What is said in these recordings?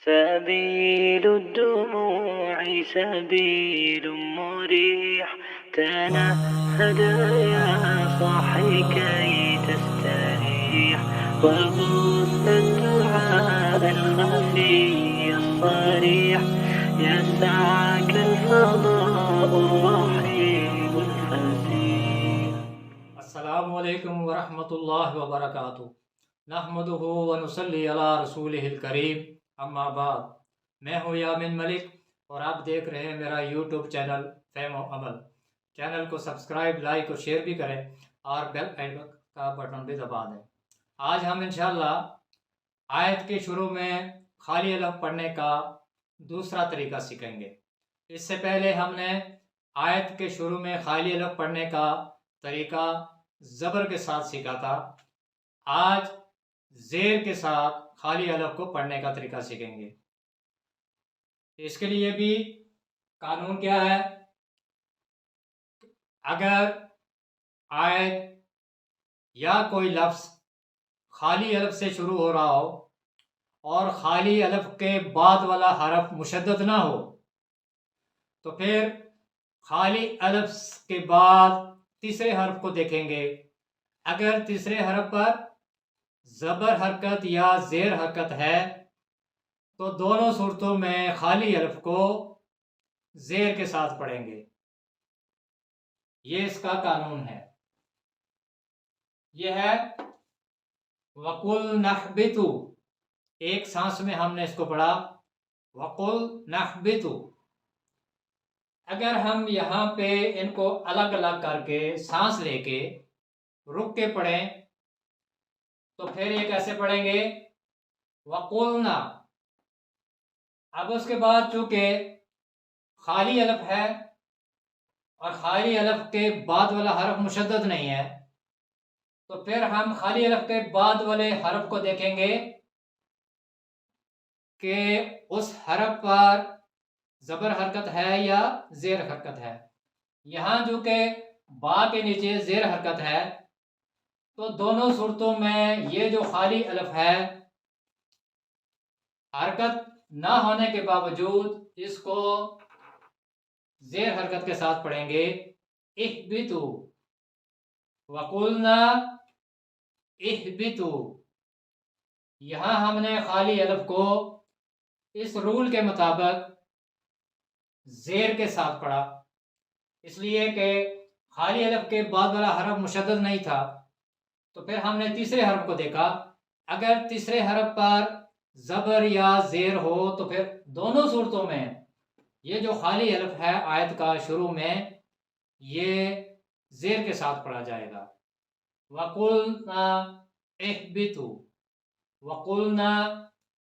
سبيل الدموع سبيل مريح تنهد يا صاحي كي تستريح وبث الدعاء الخفي الصريح يسعك الفضاء الرحيم الفسيح. السلام علیکم ورحمۃ اللہ وبرکاتہ. نحمدہ ونصلی علی رسولہ الکریم. اما بعد. میں ہوں یامین ملک اور آپ دیکھ رہے ہیں میرا یوٹیوب چینل فہم و عمل. چینل کو سبسکرائب، لائک اور شیئر بھی کریں اور بیل آئیکن کا بٹن بھی دبا دیں. آج ہم انشاءاللہ آیت کے شروع میں خالی الف پڑھنے کا دوسرا طریقہ سیکھیں گے. اس سے پہلے ہم نے آیت کے شروع میں خالی الف پڑھنے کا طریقہ زبر کے ساتھ سیکھا تھا. آج زیر کے ساتھ خالی الف کو پڑھنے کا طریقہ سیکھیں گے. اس کے لیے بھی قانون کیا ہے؟ اگر آیت یا کوئی لفظ خالی الف سے شروع ہو رہا ہو اور خالی الف کے بعد والا حرف مشدد نہ ہو تو پھر خالی الف کے بعد تیسرے حرف کو دیکھیں گے. اگر تیسرے حرف پر زبر حرکت یا زیر حرکت ہے تو دونوں صورتوں میں خالی الف کو زیر کے ساتھ پڑھیں گے. یہ اس کا قانون ہے. یہ ہے وَقُلْ نَحْبِتُ. ایک سانس میں ہم نے اس کو پڑھا وَقُلْ نَحْبِتُ. اگر ہم یہاں پہ ان کو الگ الگ کر کے سانس لے کے رک کے پڑھیں تو پھر یہ کیسے پڑھیں گے؟ وَقُلْنَا. اب اس کے بعد چونکہ خالی الف ہے اور خالی الف کے بعد والا حرف مشدد نہیں ہے تو پھر ہم خالی الف کے بعد والے حرف کو دیکھیں گے کہ اس حرف پر زبر حرکت ہے یا زیر حرکت ہے. یہاں جو کہ با کے نیچے زیر حرکت ہے تو دونوں صورتوں میں یہ جو خالی الف ہے حرکت نہ ہونے کے باوجود اس کو زیر حرکت کے ساتھ پڑھیں گے. اہبتو. وَقُلْنَا اہبتو. یہاں ہم نے خالی الف کو اس رول کے مطابق زیر کے ساتھ پڑھا اس لیے کہ خالی الف کے بعد والا حرف مشدد نہیں تھا تو پھر ہم نے تیسرے حرف کو دیکھا. اگر تیسرے حرف پر زبر یا زیر ہو تو پھر دونوں صورتوں میں یہ جو خالی الف ہے آیت کا شروع میں یہ زیر کے ساتھ پڑھا جائے گا. وَقُلْنَا اِحْبِطُوا. وَقُلْنَا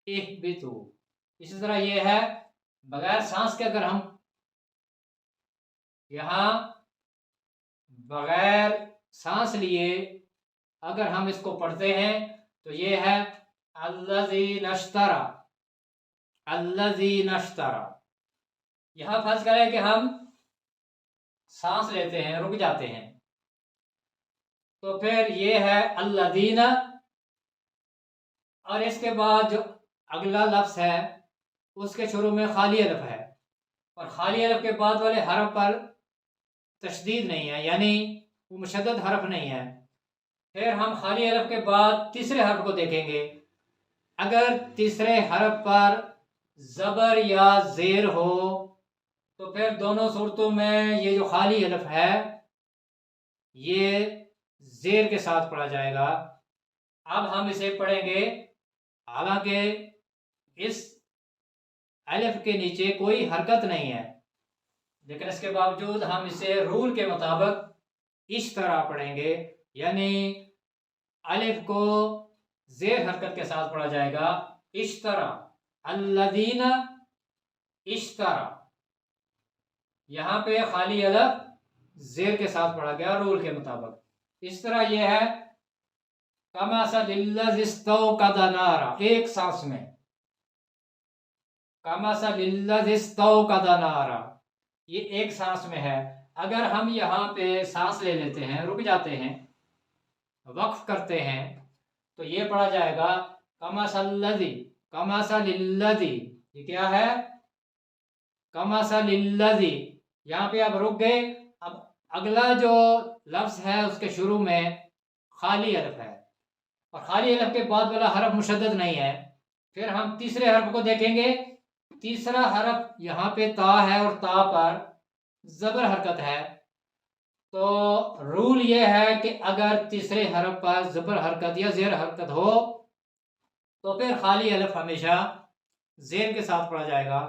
اِحْبِطُوا. اسی طرح یہ ہے بغیر سانس کے. اگر ہم یہاں بغیر سانس لیے اگر ہم اس کو پڑھتے ہیں تو یہ ہے الذی نشترا. الذی نشترا. یہاں فرض کریں کہ ہم سانس لیتے ہیں رک جاتے ہیں تو پھر یہ ہے الذین اور اس کے بعد جو اگلا لفظ ہے اس کے شروع میں خالی الف ہے اور خالی الف کے بعد والے حرف پر تشدید نہیں ہے یعنی وہ مشدد حرف نہیں ہے. پھر ہم خالی الف کے بعد تیسرے حرف کو دیکھیں گے. اگر تیسرے حرف پر زبر یا زیر ہو تو پھر دونوں صورتوں میں یہ جو خالی الف ہے یہ زیر کے ساتھ پڑھا جائے گا. اب ہم اسے پڑھیں گے حالانکہ اس الف کے نیچے کوئی حرکت نہیں ہے لیکن اس کے باوجود ہم اسے رول کے مطابق اس طرح پڑھیں گے یعنی الف کو زیر حرکت کے ساتھ پڑھا جائے گا. اشترا. الذین اشترا. یہاں پہ خالی الف زیر کے ساتھ پڑھا گیا رول کے مطابق. اس طرح یہ ہے کمثل الذی استوقد نارا. ایک سانس میں کمثل الذی استوقد نارا. یہ ایک سانس میں ہے. اگر ہم یہاں پہ سانس لے لیتے ہیں رک جاتے ہیں وقف کرتے ہیں تو یہ پڑھا جائے گا کمثل الذی. कमसलिल्लज़ी, ये क्या है? कमसलिल्लज़ी। यहाँ पे आप रुक गए। अब अगला जो लफ्ज है उसके शुरू में खाली अलिफ है और खाली अलिफ के बाद वाला हरफ मुशद्दद नहीं है। फिर हम तीसरे हरफ को देखेंगे। तीसरा हरफ यहाँ पे ता है और ता पर जबर हरकत है। तो रूल ये है कि अगर तीसरे हरफ पर जबर हरकत या जेर हरकत हो तो फिर खाली अलिफ हमेशा जेर के साथ पढ़ा जाएगा।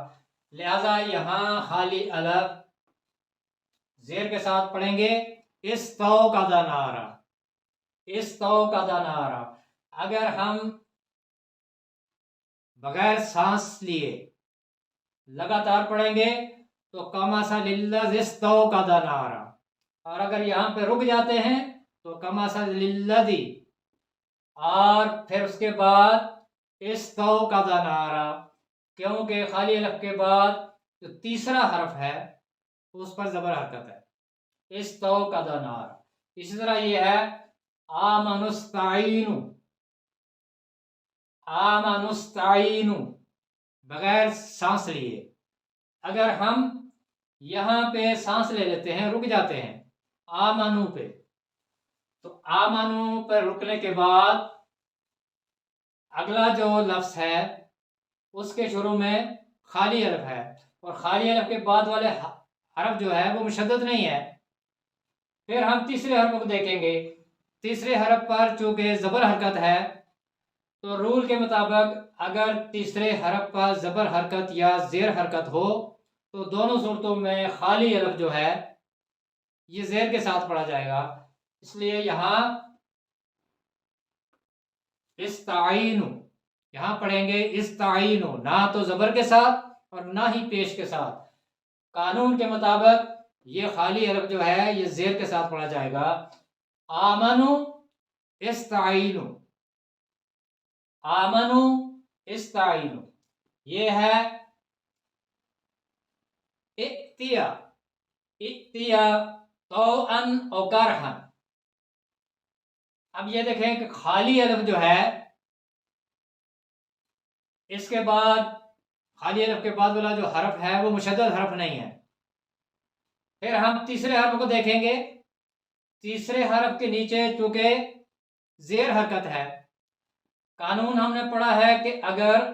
लिहाजा यहाँ खाली अलिफ जेर के साथ पढ़ेंगे। इस तो का दानारा, इस तो का दानारा। अगर हम बगैर सांस लिए लगातार पढ़ेंगे तो कमसलिल्लज़ी का दानारा, और अगर यहाँ पे रुक जाते हैं तो कमसलिल्लज़ी और फिर उसके बाद इस तो का दानारा, क्योंकि खाली अलिफ के बाद जो तीसरा हरफ है उस पर जबर हरकत है। इस तो का दानारा। इसी तरह ये है आमनुस्ताइनु, आमनुस्ताइनु, बगैर सांस लिए। अगर हम यहाँ पे सांस ले लेते हैं, रुक जाते हैं आमनु पे, तो आमनु पर रुकने के बाद अगला जो लफ्ज है उसके शुरू में खाली अलिफ है और खाली अलिफ के बाद वाले हरफ जो है वो मुशद्दद नहीं है। फिर हम तीसरे हरफ को देखेंगे। तीसरे हरफ पर चूंकि जबर हरकत है तो रूल के मुताबिक अगर तीसरे हरफ पर जबर हरकत या जेर हरकत हो तो दोनों सूरतों में खाली अलिफ जो है ये जेर के साथ पढ़ा जाएगा। इसलिए यहाँ इस्ताइनु, यहाँ पढ़ेंगे इस्ताइनु, ना तो जबर के साथ और ना ही पेश के साथ। कानून के मुताबिक ये खाली अलिफ जो है ये जेर के साथ पढ़ा जाएगा। आमनु इस्ताइनु, आमनु इस्ताइनु। ये है इत्तिया, इत्तिया तौअन और करहन। अब ये देखें कि खाली अलिफ जो है इसके बाद खाली अलिफ के बाद वाला जो हरफ है वो मुशद्दद हरफ नहीं है। फिर हम तीसरे हरफ को देखेंगे। तीसरे हरफ के नीचे चूंकि जेर हरकत है, कानून हमने पढ़ा है कि अगर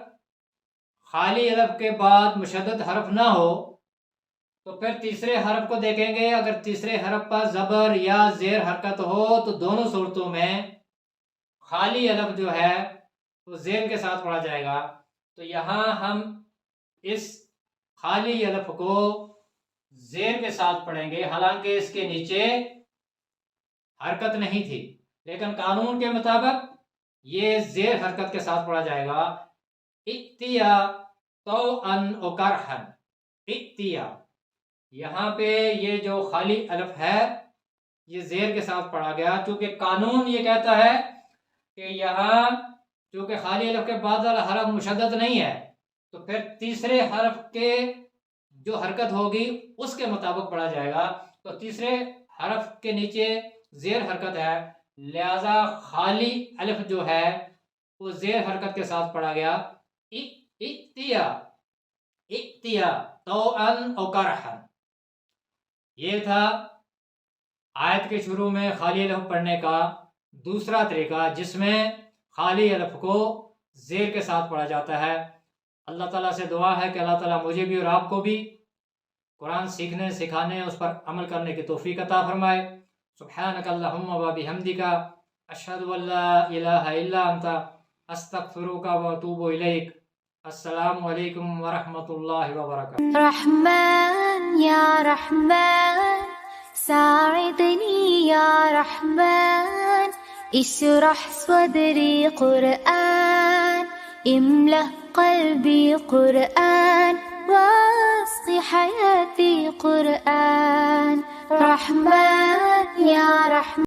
खाली अलिफ के बाद मुशद्दद हरफ ना हो तो फिर तीसरे हरफ को देखेंगे। अगर तीसरे हरफ पर जबर या जेर हरकत हो तो दोनों सूरतों में खाली अलिफ जो है वो जेर के साथ पढ़ा जाएगा। तो यहाँ हम इस खाली अलिफ को जेर के साथ पढ़ेंगे, हालांकि इसके नीचे हरकत नहीं थी, लेकिन कानून के मुताबिक ये जेर हरकत के साथ पढ़ा जाएगा। इत्तिया तौअन और करहन, इत्तिया। यहाँ पे ये जो खाली अलिफ है ये जेर के साथ पढ़ा गया, क्योंकि कानून ये कहता है कि यहाँ चूँकि खाली अलिफ के बाद वाला हरफ मुशद्दद नहीं है तो फिर तीसरे हरफ के जो हरकत होगी उसके मुताबिक पढ़ा जाएगा। तो तीसरे हरफ के नीचे जेर हरकत है, लिहाजा खाली अलिफ जो है वो जेर हरकत के साथ पढ़ा गया। इत्तिया, इत्तिया तौअन और करहन। ये था आयत के शुरू में खाली अलिफ पढ़ने का दूसरा तरीका, जिसमें खाली अलिफ को जेर के साथ पढ़ा जाता है। अल्लाह ताला से दुआ है कि अल्लाह ताला मुझे भी और आपको भी कुरान सीखने, सिखाने, उस पर अमल करने की तौफीक अता फरमाए। सुब्हानक अल्लाहुम्मा व बिहम्दिका अशहदु अल्ला इलाहा इल्ला अंता अस्तगफिरुका व अतूबु इलैक। अस्सलामु अलैकुम व रहमतुल्लाहि व बरकातुहू। रहमान या रहमान साइदनी या रहमान इशरह सदरी कुरआन इमला क़ल्बी कुरआन वास्क़ि हयाती कुरआन। रहमान या रहमान।